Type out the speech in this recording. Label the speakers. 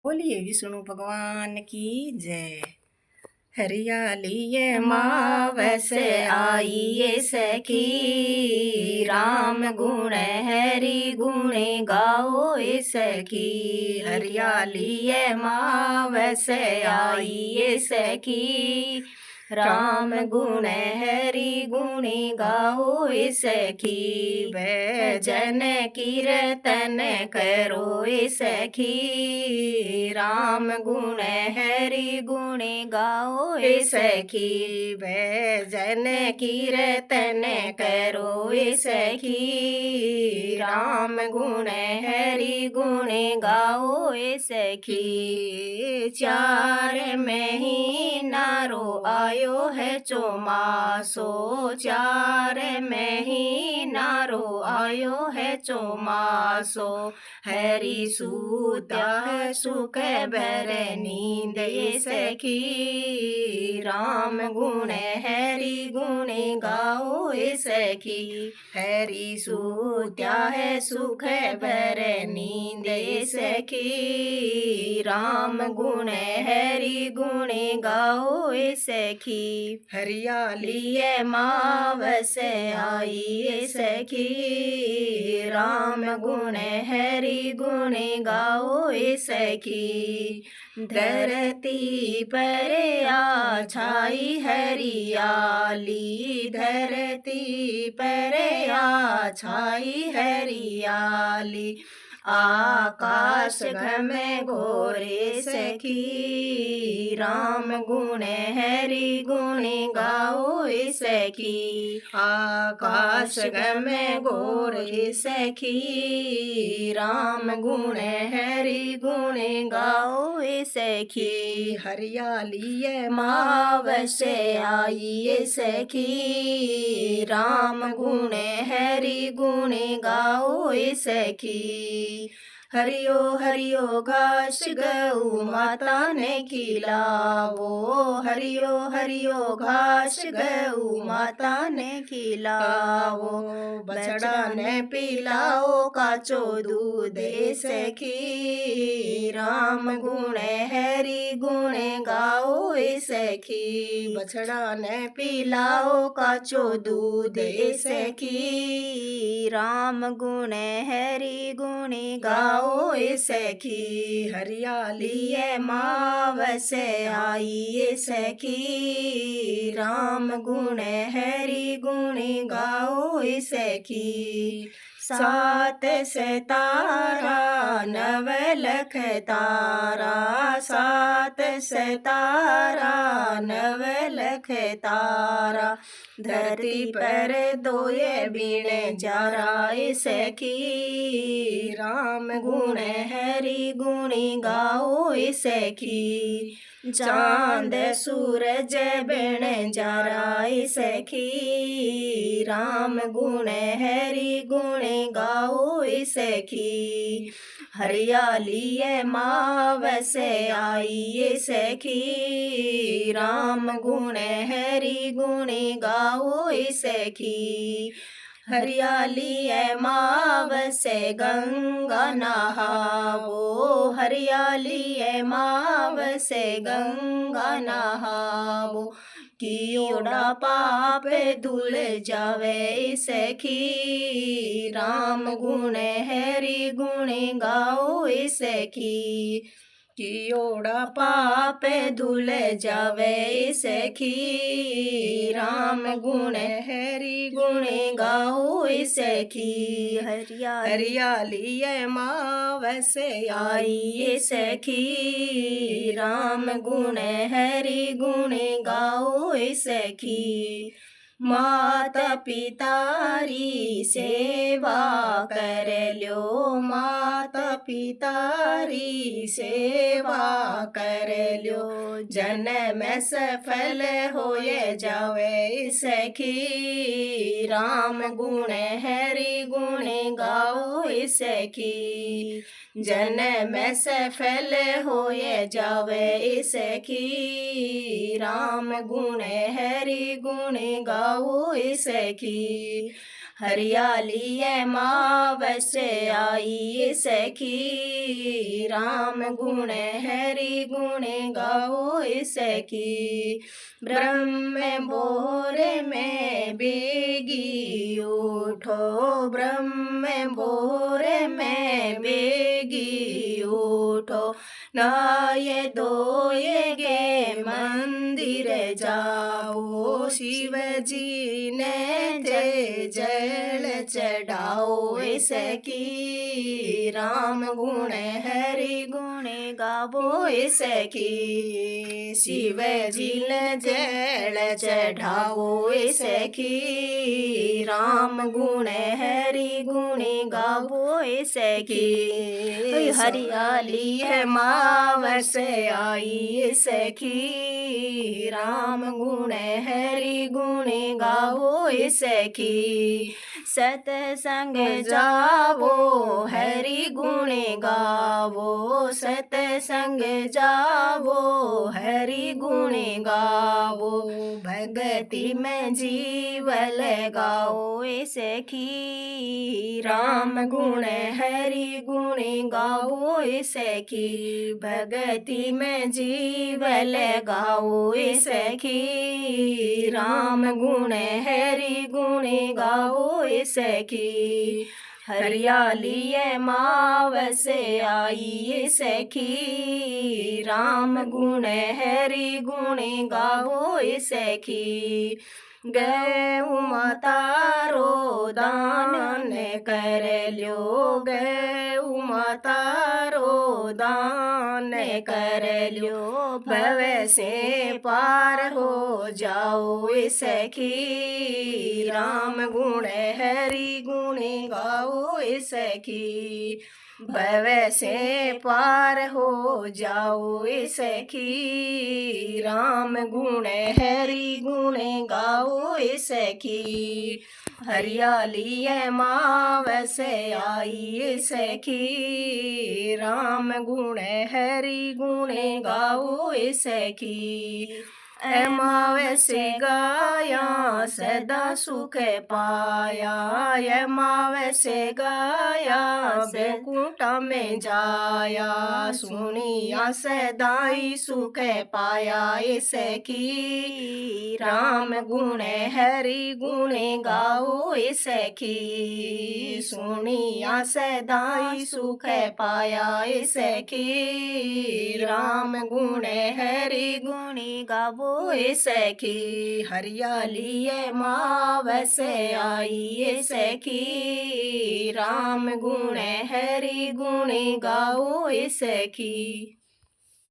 Speaker 1: बोलिए विष्णु भगवान की जय। हरियाली ये मावस आई ये सखी, राम गुण हरि गुण गाओ ये सखी। हरियाली ये मावस आई ये सखी, राम गुण हरि गुण गाओ ये सखी। भजन कीर्तन करो ये सखी, राम गुण हरि गुण गाओ ये सखी। भजन कीर्तन करो ये सखी, राम गुण हरि गुण गाओ ये सखी। चार महीना रो आयो है चौमासो, चार महीना रो आयो है चौमासो। हरि सूता है सुख भर नींद ये सखी, राम गुण हरि गुण गाओ ये सखी। हरि सूत्या है सुख भर नींद ये सखी, राम गुण हरि गुण गाओ ये सखी। हरियाली मावस आई ये सखी, राम गुण हरि गुण गाओ ये सखी। धरती पर आ छाई हरियाली, धरती पर आ छाई हरियाली। आकाश घम घोरे सखी, राम गुण हरि गुण गाओ ये सखी। आकाश घम घोरे सखी, राम गुण हरि गुण गाओ ये सखी। हरियाली मावस आई ये सखी, राम गुण हरि गुण गाओ ये सखी। हरियो घास गऊ माता ने खिलावो, हरियो घास गऊ माता ने खिलावो। बछड़ा ने पिलाओ काचो दूध सखी, राम गुण हरि गुण गाओ ये सखी। बछड़ा ने पिलाओ काचो दूध सखी, राम गुण हरि गुण गाओ ये सखी। हरियाली मावस आई ये सखी, राम गुण हरि गुण गाओ ये सखी। सात सितारा नव लख तारा, सात सितारा नव लख तारा। धरती पर दोये बीण जारा ये सखी, राम गुण हरि गुण गाओ ये सखी। चांद सूरज बिन जारा ये सखी, राम गुण हरि गुण गाओ ये सखी। हरियाली मावस आई ये सखी, राम गुण हरि गुण गाओ ये सखी। हरियाली मावस गंगा नहावो, हरियाली मावस गंगा नहावो। कियोड़ा पाप धुल जावे सखी, राम गुण हरि गुण गाओ सखी। कियोड़ा पाप धुल जावे सखी, राम गुण हरि गुण गाओ सखी। हरियाली मावस आई सखी, राम गुण हरि गुण गाओ सखी। माता पितारी सेवा कर ल्यो, माता पितारी सेवा कर ल्यो। जन्म सफल होए जावे सखी, राम गुण हरि गुण गाओ सखी। जन्म सफल होए जावे सखी राम गुण हरि गुण गाओ सखी हरियाली मावस आई सखी राम गुण हरि गुण गाओ सखी ब्रह्म भोर में बेगी उठो ब्रह्म भोर में बेगी उठो नहाए धोए गे मंदिर जाओ शिव जी ने जल चढ़ाओ सखी राम गुण हरि गुण गावो सखी शिव जी ने जल चढ़ाओ सखी राम गुण हरि गुण गावो सखी हरियाली है मावस आई सखी राम गुण हरि गुण गावो सखी सतसंग जावो हरि गुण गावो सतसंग जावो हरि गुण गावो भगति में जीव लगाओ सखी राम गुण हरि गुण गाओ सखी भगति में जीव लगाओ सखी राम गुण हरि गुण गाओ सखी हरियाली मावस आई सखी राम गुण हरि गुण गाओ सखी गौ मातारो दान कर ल्यो गौ मातारो दान कर ल्यो भव से पार हो जाओ सखी राम गुण हरि गुण गाओ सखी भव से पार हो जाओ सखी राम गुण हरि गुण गाओ सखी हरियाली मावस आई सखी राम गुण हरि गुण गाओ सखी मावस गाया सदा सुख पाया मावस गाया बैकुंठ में जाया सुनिया सदाई सुख पाया सखी राम गुण हरि गुण गाओ सखी सुनिया सदाई सुख पाया सखी राम गुण हरि गुण गावो सखी हरियाली मावस आई सखी राम गुण हरि गुण गाओ सखी।